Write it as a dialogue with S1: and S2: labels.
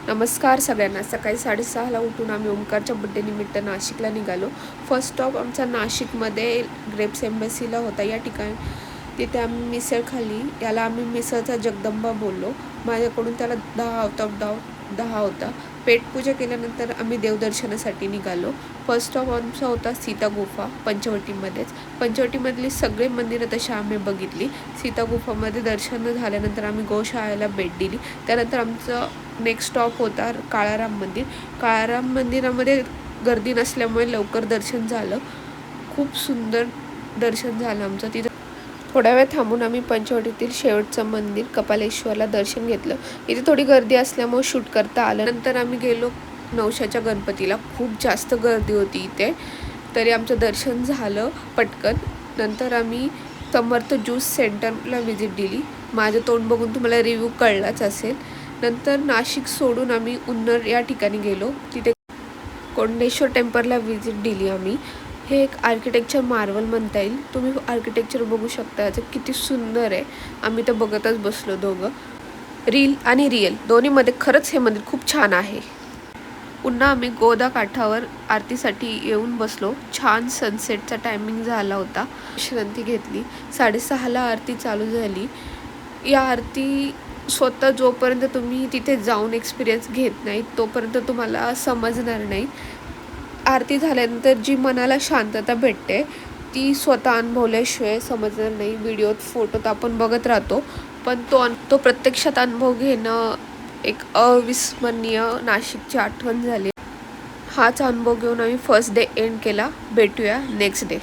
S1: नमस्कार सगळ्यांना. सकाळी 6:30ला उठून आम्ही ओमकारच्या बड्डे निमित्त नाशिकला निघालो. फर्स्ट स्टॉप आमचा नाशिकमध्ये ग्रेप्स एम्बसीला होता. या ठिकाणी तिथे आम्ही मिसळ खाल्ली. याला आम्ही मिसळचा जगदंबा बोललो. माझ्याकडून त्याला 10 होता. पेटपूजा केल्यानंतर आम्ही देवदर्शनासाठी निघालो. फर्स्ट स्टॉप आमचा होता सीता गुफा पंचवटीमध्येच. पंचवटीमधली सगळे मंदिरं तशी आम्ही बघितली. सीता गुफामध्ये दर्शन झाल्यानंतर आम्ही गोशाळेला भेट दिली. त्यानंतर आमचं नेक्स्ट स्टॉप होता काळाराम मंदिर. काळाराम मंदिरामध्ये गर्दी नसल्यामुळे लवकर दर्शन झालं. खूप सुंदर दर्शन झालं आमचं. तिथं थोड्या वेळ थांबून आम्ही पंचवटीतील शेवटचं मंदिर कपालेश्वरला दर्शन घेतलं. इथे थोडी गर्दी असल्यामुळे शूट करता आलं. नंतर आम्ही गेलो नवशाच्या गणपतीला. खूप जास्त गर्दी होती इथे, तरी आमचं दर्शन झालं पटकन. नंतर आम्ही समर्थ ज्यूस सेंटरला व्हिजिट दिली. माझं तोंड बघून तुम्हाला रिव्ह्यू कळलाच असेल. नंतर नाशिक सोडून आम्ही उन्नर या ठिकाणी गेलो. तिथे कोंडेश्वर टेम्पलला व्हिजिट दिली आम्ही. हे एक आर्किटेक्चर मार्वल म्हणता येईल. तुम्ही आर्किटेक्चर बघू शकता, याचं किती सुंदर आहे. आम्ही तर बघतच बसलो दोघं. रील आणि रिअल दोन्हीमध्ये खरंच हे मंदिर खूप छान आहे. पुन्हा आम्ही गोदा काठावर आरतीसाठी येऊन बसलो. छान सनसेटचा टायमिंग झाला होता. विश्रांती घेतली. 6:30ला आरती चालू झाली. या आरती स्वतः जोपर्यंत तुम्ही तिथे जाऊन एक्सपिरियन्स घेत नाही तोपर्यंत तुम्हाला समजणार नाही. आरती झाल्यानंतर जी मनाला शांतता भेटते ती स्वतः अनुभवल्याशिवाय समजणार नाही. व्हिडिओत फोटोत आपण बघत राहतो, पण तो प्रत्यक्षात अनुभव घेणं एक अविस्मरणीय नाशिकची आठवण झाली. हाच अनुभव घेऊन आम्ही फर्स्ट डे एंड केला. भेटूया नेक्स्ट डे.